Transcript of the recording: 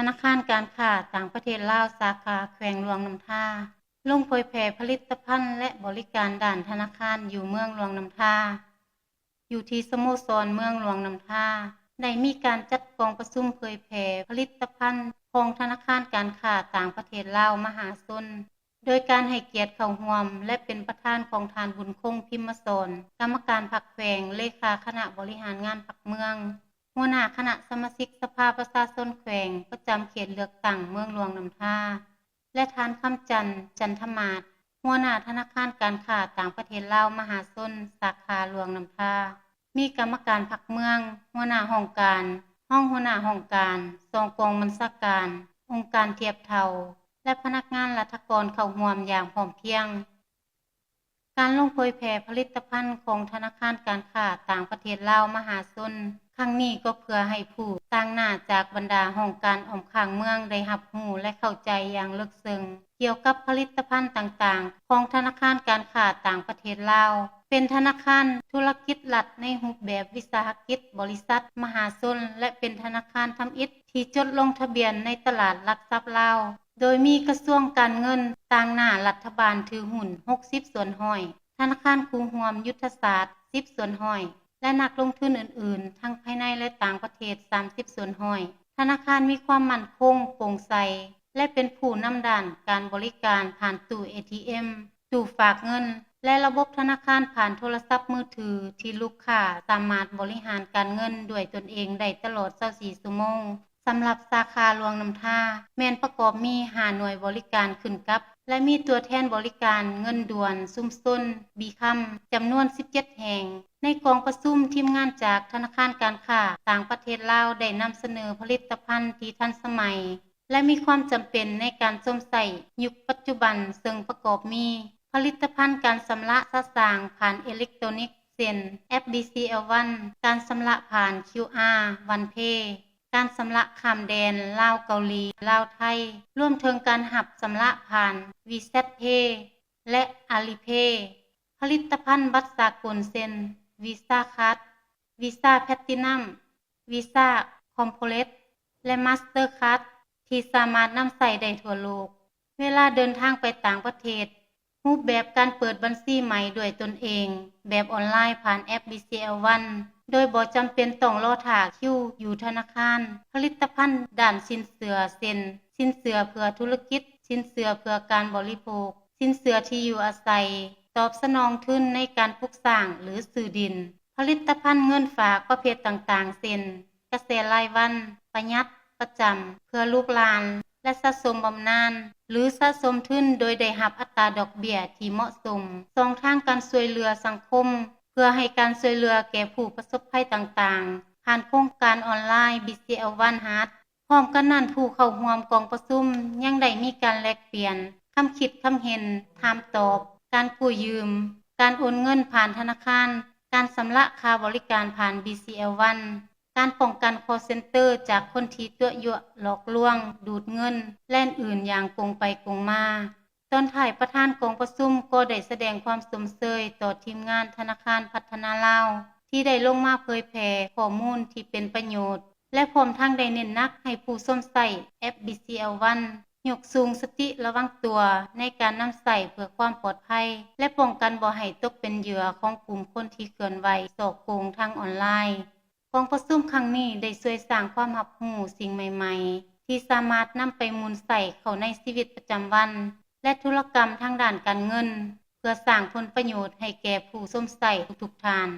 นาคารการค้าต่างประเทศลาวสาขาแขวงหลวงน้ำท่าลงเผยแพร่ผลิตภัณฑ์และบริการด้านธนาคารอยู่เมืองหลวงน้ำท่าอยู่ที่สโมสรเมืองหลวงน้ำท่าได้มีการจัดกองประชุมเผยแพร่ผลิตภัณฑ์ของธนาคารการค้าต่างประเทศลาวมหาชนโดยการให้เกียรติเข้าร่วมและเป็นประธานของทานบุญคงพิมพ์สอนกรรมการพรรคแขวงเลขาคณะบริหารงานพรรคเมืองหัวหน้าคณะสมาชิกสภาประชาชนแขวงประจำเขตเลือกตั้งเมืองหลวงน้ำท่าและทานคำจันทร์จันทมาศหัวหน้าธนาคารการค้าต่างประเทศลาวมหาชนสาขาหลวงน้ำท่ามีกรรมการพรรคเมืองหัวหน้าห้องการห้องหัวหน้าห้องการสองกองบัญชาการองค์การเทียบเท่าและพนักงานรัฐกรเข้าร่วมอย่างพร้อมเพรียงการลงเผยแพร่ผลิตภัณฑ์ของธนาคารการค้าต่างประเทศลาวมหาชนครั้งนี้ก็เพื่อให้ผู้ต่างหน้าจากบรรดาห้องการออมข้างเมืองได้รับรู้และเข้าใจอย่างลึกซึ้งเกี่ยวกับผลิตภัณฑ์ต่างๆของธนาคารการค้าต่างประเทศลาวเป็นธนาคารธุรกิจรัฐในรูปแบบวิสาหกิจบริษัทมหาชนและเป็นธนาคารทำอิฐที่จดลงทะเบียนในตลาดหลักทรัพย์ลาวโดยมีกระทรวงการเงินต่างหน้ารัฐบาลถือหุ้น60ส่วนห้อยธนาคารคู่ร่วมยุทธศาสตร์10ส่วนห้อยและนักลงทุนอื่นๆทั้งภายในและต่างประเทศ30ส่วนห้อยธนาคารมีความมั่นคงโปร่งใสและเป็นผู้นำด้านการบริการผ่านตู้ ATM ตู้ฝากเงินและระบบธนาคารผ่านโทรศัพท์มือถือที่ลูกค้าสามารถบริหารการเงินด้วยตนเองได้ตลอด24ชั่วโมงสำหรับสาขาหลวงน้ำท่าแม่นประกอบมี5หน่วยบริการขึ้นกับและมีตัวแทนบริการเงินด่วนซุ่มซนบีคัมจำนวน17แห่งในกองประชุมทีมงานจากธนาคารการค้าต่างประเทศลาวได้นำเสนอผลิตภัณฑ์ที่ทันสมัยและมีความจำเป็นในการสวมใส่ยุคปัจจุบันซึ่งประกอบมีผลิตภัณฑ์การชำระสะสางผ่านอิเล็กทรอนิกส์เช่นแอป DCL1 การชำระผ่าน QR OnePay การชำระข้ามแดนลาวเกาหลีลาวไทยรวมถึงการหับชำระผ่าน WeChat Pay และ Alipay ผลิตภัณฑ์บัตรสากลเช่น Visa Card Visa Platinum Visa Complete และ Mastercard ที่สามารถนำใส่ได้ทั่วโลกเวลาเดินทางไปต่างประเทศรูปแบบการเปิดบัญชีใหม่ด้วยตนเองแบบออนไลน์ผ่านแอป BCL1 โดยบ่จำเป็นต้องรอท่าคิวอยู่ธนาคารผลิตภัณฑ์ด้านสินเชื่อเช่นสินเชื่อเพื่อธุรกิจสินเชื่อเพื่อการบริโภคสินเชื่อที่อยู่อาศัยตอบสนองทุนในการปลูกสร้างหรือซื้อดินผลิตภัณฑ์เงินฝากประเภทต่างๆเช่นเกษตรรายวันประหยัดประจำเพื่อลูกหลานและสะสมบำนาญหรือสะสมทุนโดยได้รับอัตราดอกเบี้ยที่เหมาะสมสองทางการช่วยเหลือสังคมเพื่อให้การช่วยเหลือแก่ผู้ประสบภัยต่างๆผ่านโครงการออนไลน์ BCL1 Heart พร้อมกันนั้นผู้เข้าร่วมกองประชุมยังได้มีการแลกเปลี่ยนคำคิดคำเห็นถามตอบการกู้ยืมการโอนเงินผ่านธนาคารการชำระค่าบริการผ่าน BCL1การป้องกัน call center จากคนที่ตัวยั่วหลอกลวงดูดเงินและอื่นอย่างกงไปกงมาตอนถ่ายประธานกองประชุมก็ได้แสดงความสมเสยต่อทีมงานธนาคารพัฒนาลาวที่ได้ลงมาเผยแพร่ข้อมูลที่เป็นประโยชน์และพร้อมทั้งได้เน้นหนักให้ผู้สวมใช้แอป BCL1 ยกสูงสติระวังตัวในการนำใส่เพื่อความปลอดภัยและป้องกันบ่ให้ตกเป็นเหยื่อของกลุ่มคนที่เกินวัยฉ้อโกงทางออนไลน์กองประชุมครั้งนี้ได้ช่วยสร้างความรับรู้สิ่งใหม่ๆที่สามารถนำไปหมุนใส่เข้าในชีวิตประจำวันและธุรกรรมทางด้านการเงินเพื่อสร้างผลประโยชน์ให้แก่ผู้สวมใช้ทุกๆท่าน